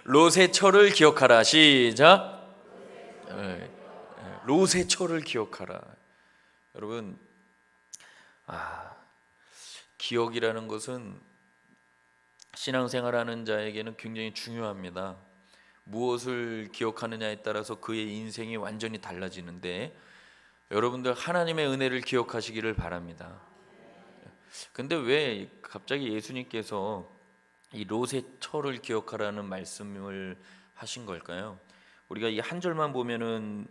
롯의 처를 기억하라. 시작. 롯의 처를 기억하라. 여러분, 기억이라는 것은 신앙생활하는 자에게는 굉장히 중요합니다. 무엇을 기억하느냐에 따라서 그의 인생이 완전히 달라지는데, 여러분들 하나님의 은혜를 기억하시기를 바랍니다. 근데 왜 갑자기 예수님께서 이 롯의 처를 기억하라는 말씀을 하신 걸까요? 우리가 이 한 절만 보면은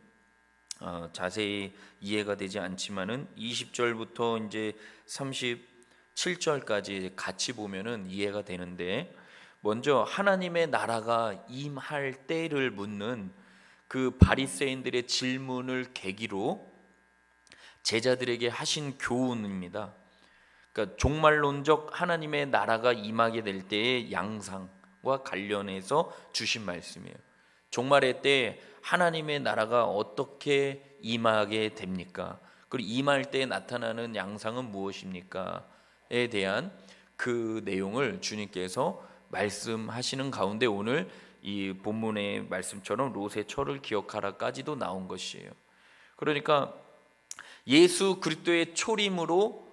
자세히 이해가 되지 않지만은 20절부터 이제 37절까지 같이 보면은 이해가 되는데, 먼저 하나님의 나라가 임할 때를 묻는 그 바리새인들의 질문을 계기로 제자들에게 하신 교훈입니다. 그러니까 종말론적 하나님의 나라가 임하게 될 때의 양상과 관련해서 주신 말씀이에요. 종말의 때 하나님의 나라가 어떻게 임하게 됩니까? 그리고 임할 때 나타나는 양상은 무엇입니까?에 대한 그 내용을 주님께서 말씀하시는 가운데 오늘 이 본문의 말씀처럼 롯의 처를 기억하라까지도 나온 것이에요. 그러니까 예수 그리스도의 초림으로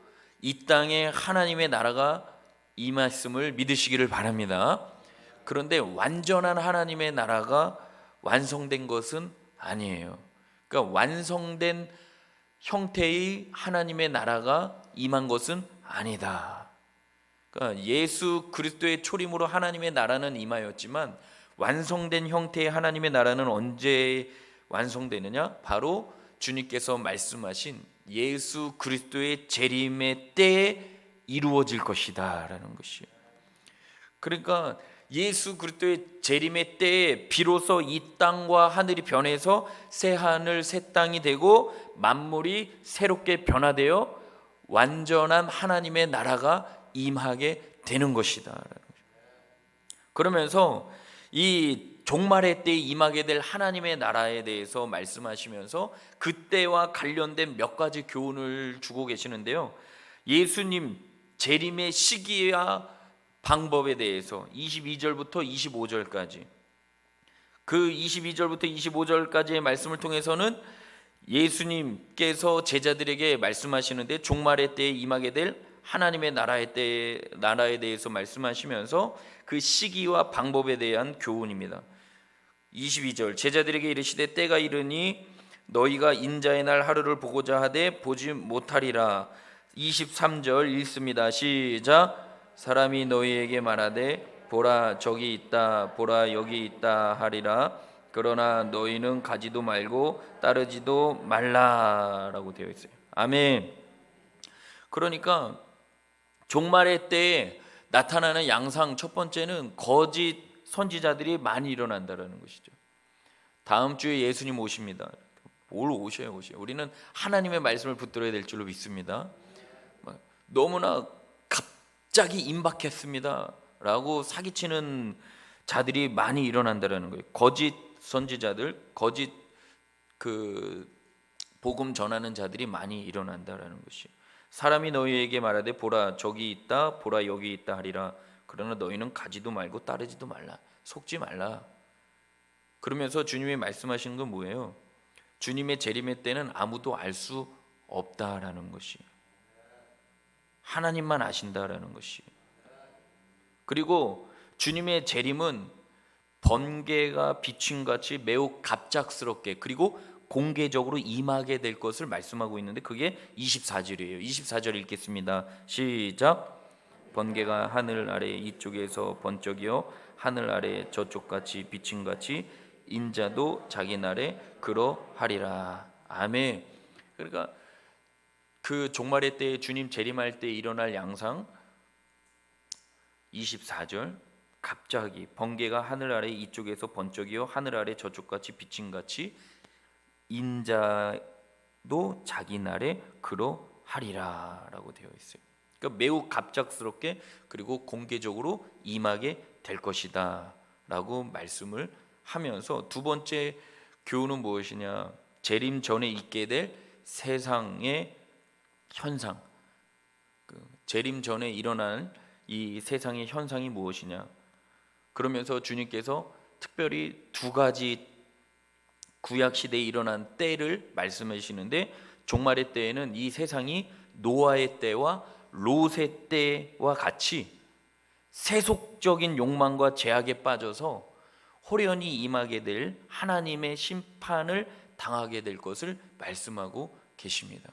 이 땅에 하나님의 나라가 임했음을 믿으시기를 바랍니다. 그런데 완전한 하나님의 나라가 완성된 것은 아니에요. 그러니까 완성된 형태의 하나님의 나라가 임한 것은 아니다. 그러니까 예수 그리스도의 초림으로 하나님의 나라는 임하였지만 완성된 형태의 하나님의 나라는 언제 완성되느냐? 바로 주님께서 말씀하신 예수 그리스도의 재림의 때에 이루어질 것이다 라는 것이에요. 그러니까 예수 그리스도의 재림의 때에 비로소 이 땅과 하늘이 변해서 새 하늘 새 땅이 되고 만물이 새롭게 변화되어 완전한 하나님의 나라가 임하게 되는 것이다. 그러면서 이 종말의 때에 임하게 될 하나님의 나라에 대해서 말씀하시면서 그때와 관련된 몇 가지 교훈을 주고 계시는데요, 예수님 재림의 시기와 방법에 대해서 22절부터 25절까지, 그 22절부터 25절까지의 말씀을 통해서는 예수님께서 제자들에게 말씀하시는데 종말의 때에 임하게 될 하나님의 나라에 대해서 말씀하시면서 그 시기와 방법에 대한 교훈입니다. 22절, 제자들에게 이르시되 때가 이르니 너희가 인자의 날 하루를 보고자 하되 보지 못하리라. 23절 읽습니다. 시작. 사람이 너희에게 말하되 보라 저기 있다 보라 여기 있다 하리라. 그러나 너희는 가지도 말고 따르지도 말라라고 되어 있어요. 아멘. 그러니까 종말의 때에 나타나는 양상 첫 번째는 거짓 선지자들이 많이 일어난다는 것이죠. 다음 주에 예수님 오십니다. 올 오셔요. 우리는 하나님의 말씀을 붙들어야 될 줄로 믿습니다. 너무나 갑자기 임박했습니다 라고 사기치는 자들이 많이 일어난다는 거예요. 거짓 선지자들, 거짓 그 복음 전하는 자들이 많이 일어난다는 것이에요. 사람이 너희에게 말하되 보라 저기 있다 보라 여기 있다 하리라. 그러나 너희는 가지도 말고 따르지도 말라. 속지 말라. 그러면서 주님이 말씀하시는 건 뭐예요? 주님의 재림의 때는 아무도 알 수 없다라는 것이, 하나님만 아신다라는 것이. 그리고 주님의 재림은 번개가 비침같이 매우 갑작스럽게 그리고 공개적으로 임하게 될 것을 말씀하고 있는데, 그게 24절이에요. 24절 읽겠습니다. 시작. 번개가 하늘 아래 이쪽에서 번쩍이어 하늘 아래 저쪽같이 비침같이 인자도 자기 날에 그러하리라. 아멘. 그러니까 그 종말의 때에 주님 재림할 때 일어날 양상, 24절, 갑자기 번개가 하늘 아래 이쪽에서 번쩍이어 하늘 아래 저쪽같이 비침같이 인자도 자기 날에 그러하리라 라고 되어 있어요. 그러니까 매우 갑작스럽게 그리고 공개적으로 임하게 될 것이다 라고 말씀을 하면서, 두 번째 교훈은 무엇이냐? 재림 전에 있게 될 세상의 현상, 재림 전에 일어날 이 세상의 현상이 무엇이냐? 그러면서 주님께서 특별히 두 가지 구약 시대에 일어난 때를 말씀하시는데, 종말의 때에는 이 세상이 노아의 때와 롯의 때와 같이 세속적인 욕망과 제약에 빠져서 호련히 임하게 될 하나님의 심판을 당하게 될 것을 말씀하고 계십니다.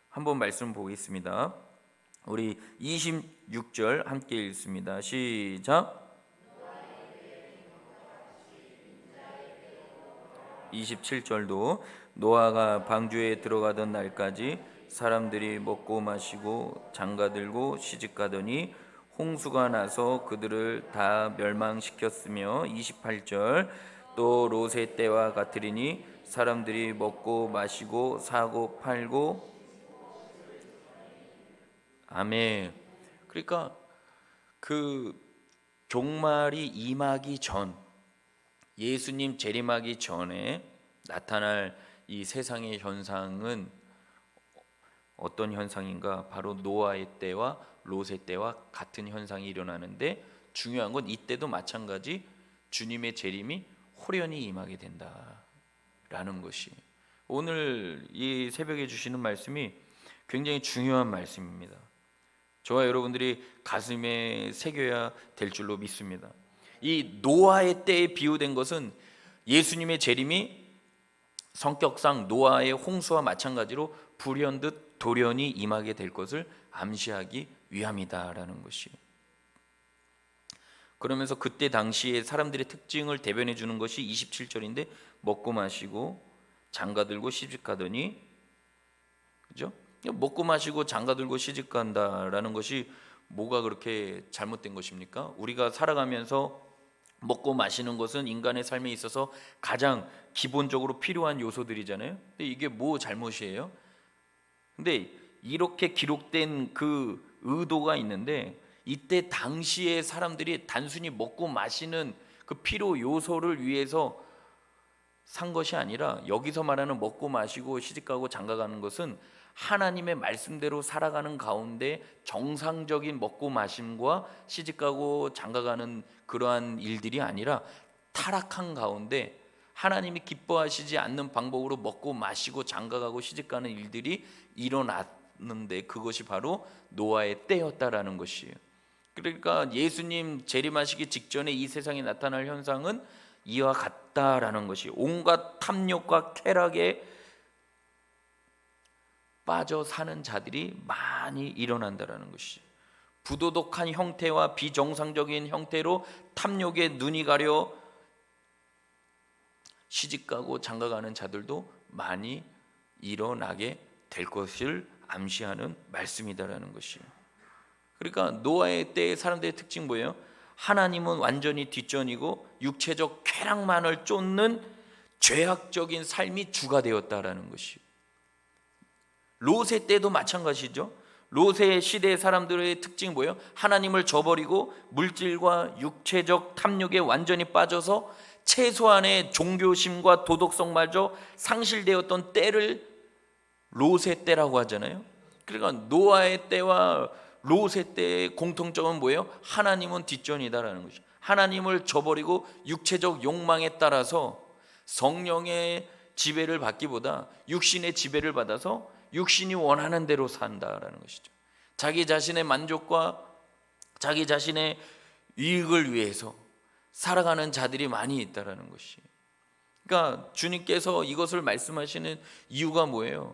한번 말씀 보겠습니다. 우리 26절 함께 읽습니다. 시작. 27절도 노아가 방주에 들어가던 날까지 사람들이 먹고 마시고 장가들고 시집가더니 홍수가 나서 그들을 다 멸망시켰으며, 28절 또 롯의 때와 같으리니 사람들이 먹고 마시고 사고 팔고. 아멘. 그러니까 그 종말이 임하기 전, 예수님 재림하기 전에 나타날 이 세상의 현상은 어떤 현상인가? 바로 노아의 때와 롯의 때와 같은 현상이 일어나는데, 중요한 건 이때도 마찬가지 주님의 재림이 호련히 임하게 된다라는 것이, 오늘 이 새벽에 주시는 말씀이 굉장히 중요한 말씀입니다. 저와 여러분들이 가슴에 새겨야 될 줄로 믿습니다. 이 노아의 때에 비유된 것은 예수님의 재림이 성격상 노아의 홍수와 마찬가지로 불현듯 돌연히 임하게 될 것을 암시하기 위함이다라는 것이. 그러면서 그때 당시에 사람들의 특징을 대변해 주는 것이 27절인데, 먹고 마시고 장가들고 시집가더니, 그죠? 먹고 마시고 장가들고 시집간다라는 것이 뭐가 그렇게 잘못된 것입니까? 우리가 살아가면서 먹고 마시는 것은 인간의 삶에 있어서 가장 기본적으로 필요한 요소들이잖아요. 근데 이게 뭐 잘못이에요? 근데 이렇게 기록된 그 의도가 있는데, 이때 당시에 사람들이 단순히 먹고 마시는 그 필요 요소를 위해서 산 것이 아니라, 여기서 말하는 먹고 마시고 시집가고 장가가는 것은 하나님의 말씀대로 살아가는 가운데 정상적인 먹고 마심과 시집가고 장가가는 그러한 일들이 아니라, 타락한 가운데 하나님이 기뻐하시지 않는 방법으로 먹고 마시고 장가가고 시집가는 일들이 일어났는데, 그것이 바로 노아의 때였다라는 것이에요. 그러니까 예수님 재림하시기 직전에 이 세상에 나타날 현상은 이와 같다라는 것이, 온갖 탐욕과 쾌락에 빠져 사는 자들이 많이 일어난다라는 것이, 부도덕한 형태와 비정상적인 형태로 탐욕에 눈이 가려 시집가고 장가가는 자들도 많이 일어나게 될 것을 암시하는 말씀이다라는 것이에요. 그러니까 노아의 때의 사람들의 특징 뭐예요? 하나님은 완전히 뒷전이고 육체적 쾌락만을 쫓는 죄악적인 삶이 주가 되었다라는 것이에요. 롯의 때도 마찬가지죠. 롯의 시대의 사람들의 특징이 뭐예요? 하나님을 저버리고 물질과 육체적 탐욕에 완전히 빠져서 최소한의 종교심과 도덕성마저 상실되었던 때를 롯의 때라고 하잖아요. 그러니까 노아의 때와 롯의 때의 공통점은 뭐예요? 하나님은 뒷전이다라는 것이죠. 하나님을 저버리고 육체적 욕망에 따라서 성령의 지배를 받기보다 육신의 지배를 받아서 육신이 원하는 대로 산다라는 것이죠. 자기 자신의 만족과 자기 자신의 이익을 위해서 살아가는 자들이 많이 있다라는 것이. 그러니까 주님께서 이것을 말씀하시는 이유가 뭐예요?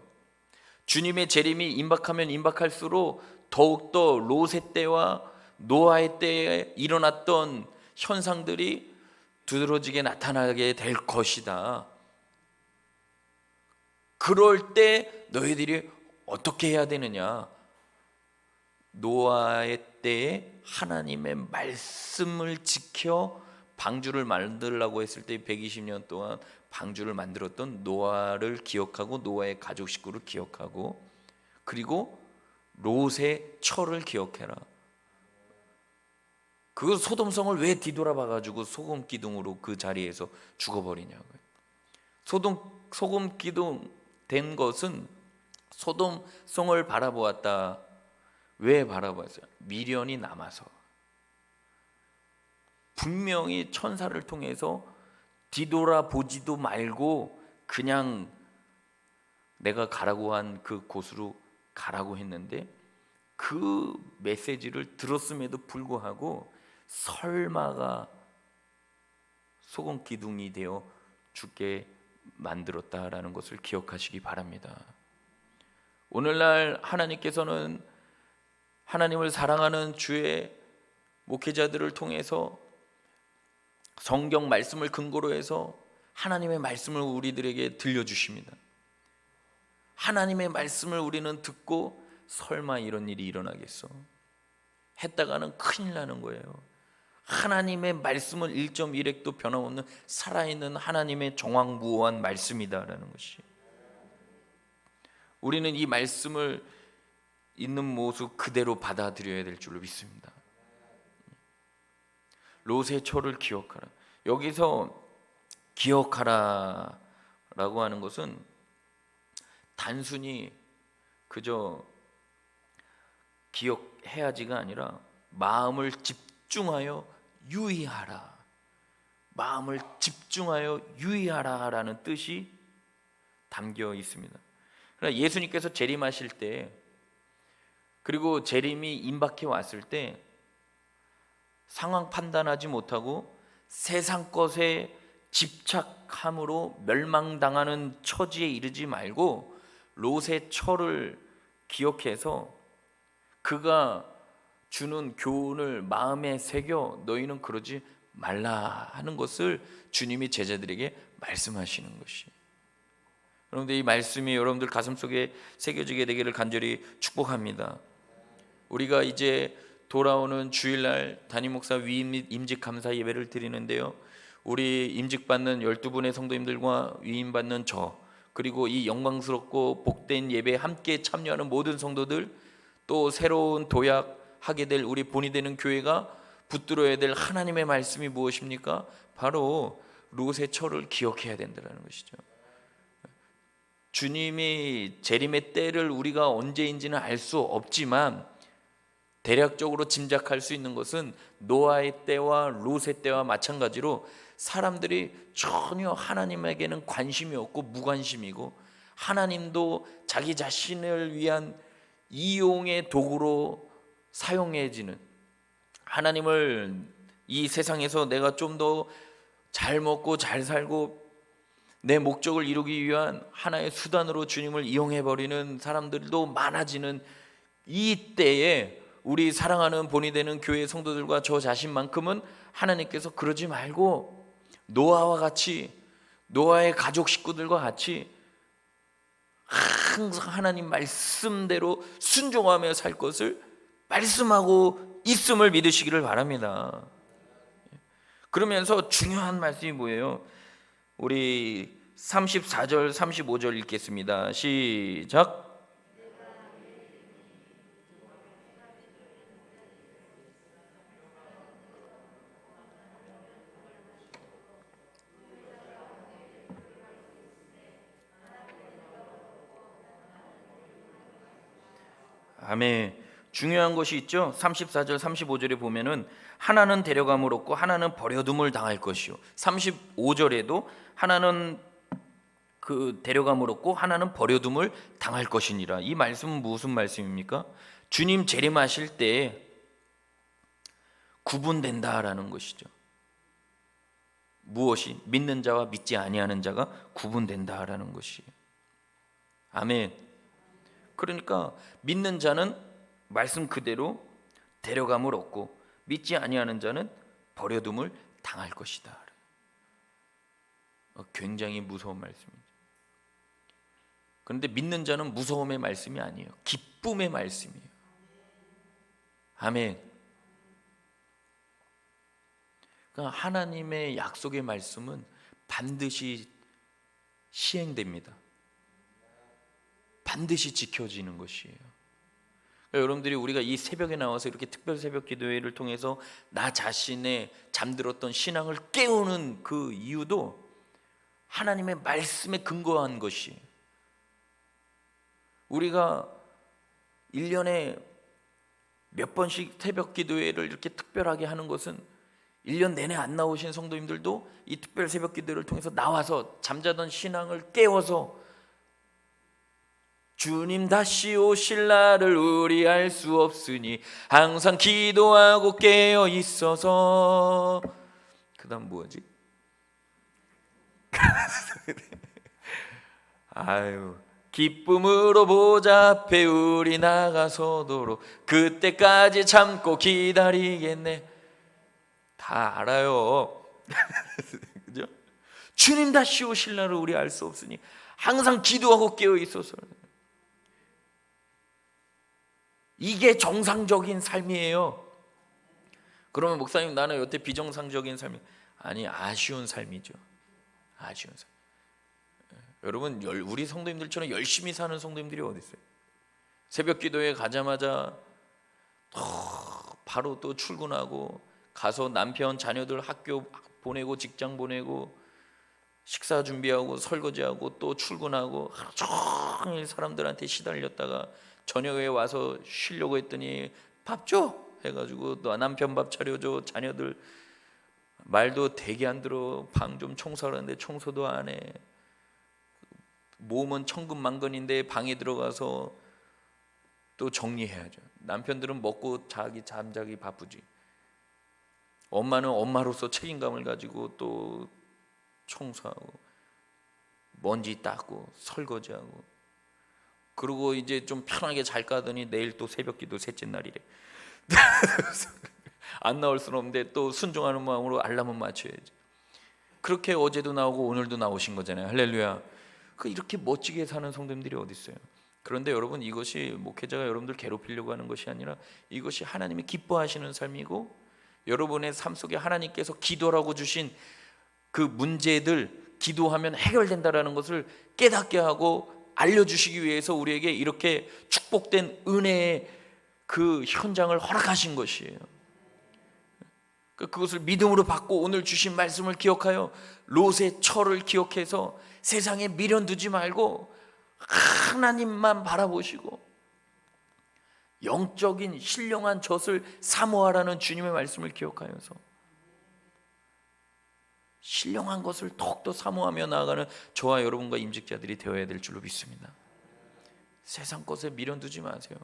주님의 재림이 임박하면 임박할수록 더욱더 롯의 때와 노아의 때에 일어났던 현상들이 두드러지게 나타나게 될 것이다. 그럴 때 너희들이 어떻게 해야 되느냐? 노아의 때에 하나님의 말씀을 지켜 방주를 만들려고 했을 때 120년 동안 방주를 만들었던 노아를 기억하고, 노아의 가족 식구를 기억하고, 그리고 롯의 처를 기억해라. 그 소돔성을 왜 뒤돌아봐 가지고 소금 기둥으로 그 자리에서 죽어버리냐고요. 소금 기둥 된 것은 소돔성을 바라보았다. 왜 바라보았어요? 미련이 남아서, 분명히 천사를 통해서 뒤돌아보지도 말고 그냥 내가 가라고 한 그 곳으로 가라고 했는데, 그 메시지를 들었음에도 불구하고 설마가 소금 기둥이 되어 죽게 만들었다라는 것을 기억하시기 바랍니다. 오늘날 하나님께서는 하나님을 사랑하는 주의 목회자들을 통해서 성경 말씀을 근거로 해서 하나님의 말씀을 우리들에게 들려주십니다. 하나님의 말씀을 우리는 듣고 설마 이런 일이 일어나겠어? 했다가는 큰일 나는 거예요. 하나님의 말씀은 1.1핵도 변함없는 살아있는 하나님의 정확무오한 말씀이다라는 것이, 우리는 이 말씀을 있는 모습 그대로 받아들여야 될 줄로 믿습니다. 롯의 초를 기억하라. 여기서 기억하라 라고 하는 것은 단순히 그저 기억해야지가 아니라 마음을 집중하여 유의하라, 마음을 집중하여 유의하라 라는 뜻이 담겨 있습니다. 그러나 예수님께서 재림하실 때, 그리고 재림이 임박해 왔을 때 상황 판단하지 못하고 세상 것에 집착함으로 멸망당하는 처지에 이르지 말고 롯의 처를 기억해서 그가 주는 교훈을 마음에 새겨 너희는 그러지 말라 하는 것을 주님이 제자들에게 말씀하시는 것이, 여러분들 이 말씀이 여러분들 가슴속에 새겨지게 되기를 간절히 축복합니다. 우리가 이제 돌아오는 주일날 담임 목사 위임 및 임직 감사 예배를 드리는데요, 우리 임직받는 12분의 성도님들과 위임받는 저, 그리고 이 영광스럽고 복된 예배에 함께 참여하는 모든 성도들, 또 새로운 도약하게 될 우리 본이 되는 교회가 붙들어야 될 하나님의 말씀이 무엇입니까? 바로 롯의 처를 기억해야 된다는 것이죠. 주님이 재림의 때를 우리가 언제인지는 알 수 없지만 대략적으로 짐작할 수 있는 것은 노아의 때와 롯의 때와 마찬가지로 사람들이 전혀 하나님에게는 관심이 없고 무관심이고, 하나님도 자기 자신을 위한 이용의 도구로 사용해지는, 하나님을 이 세상에서 내가 좀 더 잘 먹고 잘 살고 내 목적을 이루기 위한 하나의 수단으로 주님을 이용해버리는 사람들도 많아지는 이 때에 우리 사랑하는 본이 되는 교회 성도들과 저 자신만큼은 하나님께서 그러지 말고 노아와 같이, 노아의 가족 식구들과 같이 항상 하나님 말씀대로 순종하며 살 것을 말씀하고 있음을 믿으시기를 바랍니다. 그러면서 중요한 말씀이 뭐예요? 우리 34절 35절 읽겠습니다. 시작. 아멘. 중요한 것이 있죠. 34절 35절에 보면은 하나는 데려감을 얻고 하나는 버려둠을 당할 것이요, 35절에도 하나는 그 데려감을 얻고 하나는 버려둠을 당할 것이니라. 이 말씀은 무슨 말씀입니까? 주님 재림하실 때 구분된다라는 것이죠. 무엇이? 믿는 자와 믿지 아니하는 자가 구분된다라는 것이에요. 아멘. 그러니까 믿는 자는 말씀 그대로 데려감을 얻고 믿지 아니하는 자는 버려둠을 당할 것이다. 굉장히 무서운 말씀이죠. 그런데 믿는 자는 무서움의 말씀이 아니에요. 기쁨의 말씀이에요. 아멘. 그러니까 하나님의 약속의 말씀은 반드시 시행됩니다. 반드시 지켜지는 것이에요. 그러니까 여러분들이 우리가 이 새벽에 나와서 이렇게 특별 새벽 기도회를 통해서 나 자신의 잠들었던 신앙을 깨우는 그 이유도 하나님의 말씀에 근거한 것이에요. 우리가 1년에 몇 번씩 새벽 기도회를 이렇게 특별하게 하는 것은 1년 내내 안 나오신 성도님들도 이 특별 새벽 기도를 통해서 나와서 잠자던 신앙을 깨워서 주님 다시 오실 날을 우리 알 수 없으니 항상 기도하고 깨어 있어서. 그 다음 뭐지? 아유, 기쁨으로 보좌 앞에 우리 나가서도록 그때까지 참고 기다리겠네. 다 알아요. 그죠? 주님 다시 오실 날을 우리 알 수 없으니 항상 기도하고 깨어 있어서. 이게 정상적인 삶이에요. 그러면 목사님, 나는 여태 비정상적인 삶이 아니, 아쉬운 삶이죠. 아쉬운 삶. 여러분, 우리 성도님들처럼 열심히 사는 성도님들이 어디 있어요? 새벽 기도에 가자마자 바로 또 출근하고 가서 남편 자녀들 학교 보내고 직장 보내고 식사 준비하고 설거지하고 또 출근하고 하루 종일 사람들한테 시달렸다가 저녁에 와서 쉬려고 했더니 밥 줘 해가지고 또 남편 밥 차려줘. 자녀들 말도 되게 안 들어. 방 좀 청소하는데 청소도 안 해. 몸은 천근만근인데 방에 들어가서 또 정리해야죠. 남편들은 먹고 자기 잠자기 바쁘지. 엄마는 엄마로서 책임감을 가지고 또 청소하고 먼지 닦고 설거지하고, 그리고 이제 좀 편하게 잘 가더니 내일 또 새벽기도 셋째 날이래. 안 나올 수는 없는데 또 순종하는 마음으로 알람은 맞춰야지. 그렇게 어제도 나오고 오늘도 나오신 거잖아요. 할렐루야. 이렇게 멋지게 사는 성도님들이 어디 있어요? 그런데 여러분, 이것이 목회자가 여러분들 괴롭히려고 하는 것이 아니라 이것이 하나님이 기뻐하시는 삶이고, 여러분의 삶 속에 하나님께서 기도라고 주신 그 문제들, 기도하면 해결된다라는 것을 깨닫게 하고 알려주시기 위해서 우리에게 이렇게 축복된 은혜의 그 현장을 허락하신 것이에요. 그것을 믿음으로 받고 오늘 주신 말씀을 기억하여 롯의 처를 기억해서 세상에 미련 두지 말고 하나님만 바라보시고 영적인 신령한 젖을 사모하라는 주님의 말씀을 기억하여서 신령한 것을 더욱더 사모하며 나아가는 저와 여러분과 임직자들이 되어야 될 줄로 믿습니다. 세상 것에 미련 두지 마세요.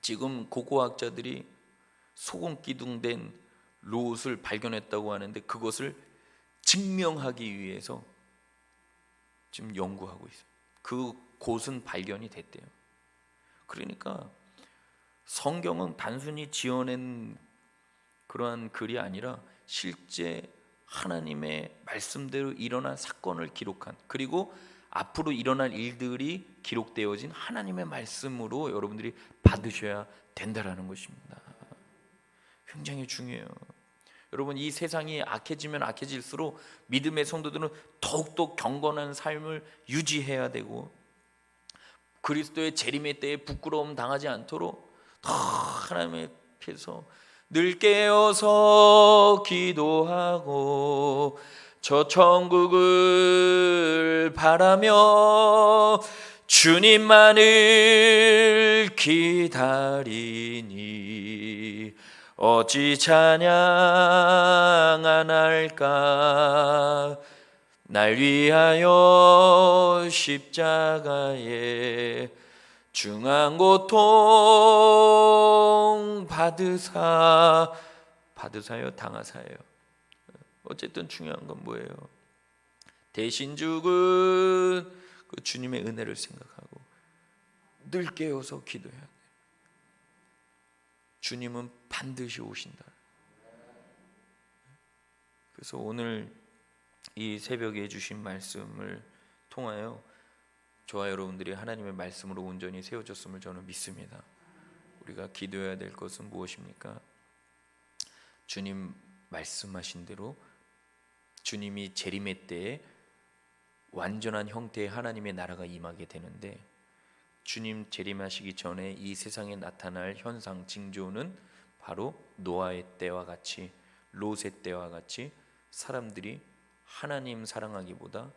지금 고고학자들이 소금 기둥된 롯을 발견했다고 하는데 그것을 증명하기 위해서 지금 연구하고 있어요. 그 곳은 발견이 됐대요. 그러니까 성경은 단순히 지어낸 그러한 글이 아니라 실제 하나님의 말씀대로 일어난 사건을 기록한, 그리고 앞으로 일어날 일들이 기록되어진 하나님의 말씀으로 여러분들이 받으셔야 된다라는 것입니다. 굉장히 중요해요. 여러분, 이 세상이 악해지면 악해질수록 믿음의 성도들은 더욱더 경건한 삶을 유지해야 되고, 그리스도의 재림의 때에 부끄러움 당하지 않도록 더 하나님의 앞에서 늘 깨어서 기도하고 저 천국을 바라며 주님만을 기다리니 어찌 찬양 안 할까. 날 위하여 십자가에 중한 고통 받으사요 당하사요. 어쨌든 중요한 건 뭐예요? 대신 죽은 그 주님의 은혜를 생각하고 늘 깨어서 기도해야 돼. 주님은 반드시 오신다. 그래서 오늘 이 새벽에 주신 말씀을 통하여 저와 여러분들이 하나님의 말씀으로 온전히 세워졌음을 저는 믿습니다. 우리가 기도해야 될 것은 무엇입니까? 주님 말씀하신 대로 주님이 재림의 때에 완전한 형태의 하나님의 나라가 임하게 되는데, 주님 재림하시기 전에 이 세상에 나타날 현상 징조는 바로 노아의 때와 같이, 롯의 때와 같이 사람들이 하나님 사랑하기보다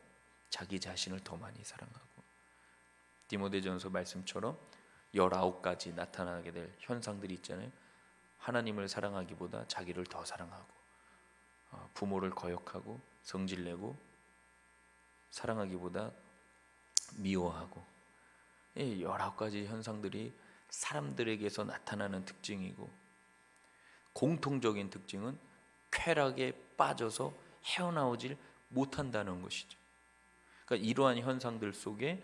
자기 자신을 더 많이 사랑하고, 디모데전서 말씀처럼 19가지 나타나게 될 현상들이 있잖아요. 하나님을 사랑하기보다 자기를 더 사랑하고 부모를 거역하고 성질내고 사랑하기보다 미워하고, 19가지 현상들이 사람들에게서 나타나는 특징이고, 공통적인 특징은 쾌락에 빠져서 헤어나오질 못한다는 것이죠. 그러니까 이러한 현상들 속에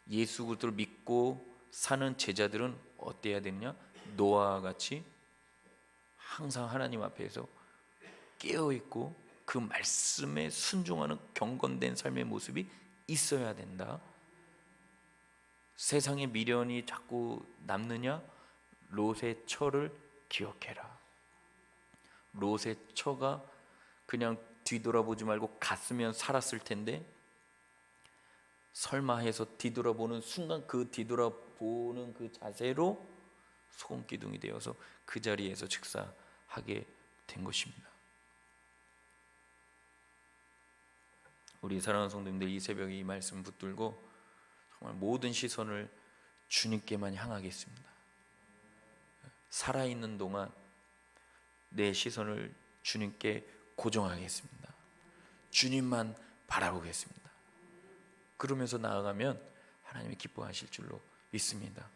예수 그리스도를 믿고 사는 제자들은 어때야 되느냐? 노아와 같이 항상 하나님 앞에서 깨어있고 그 말씀에 순종하는 경건된 삶의 모습이 있어야 된다. 세상의 미련이 자꾸 남느냐? 롯의 처를 기억해라. 롯의 처가 그냥 뒤돌아보지 말고 갔으면 살았을 텐데, 설마 해서 뒤돌아보는 순간 그 뒤돌아보는 그 자세로 소금기둥이 되어서 그 자리에서 즉사하게 된 것입니다. 우리 사랑하는 성도님들, 이 새벽에 이 말씀 붙들고 정말 모든 시선을 주님께만 향하겠습니다. 살아있는 동안 내 시선을 주님께 고정하겠습니다. 주님만 바라보겠습니다. 그러면서 나아가면 하나님이 기뻐하실 줄로 믿습니다.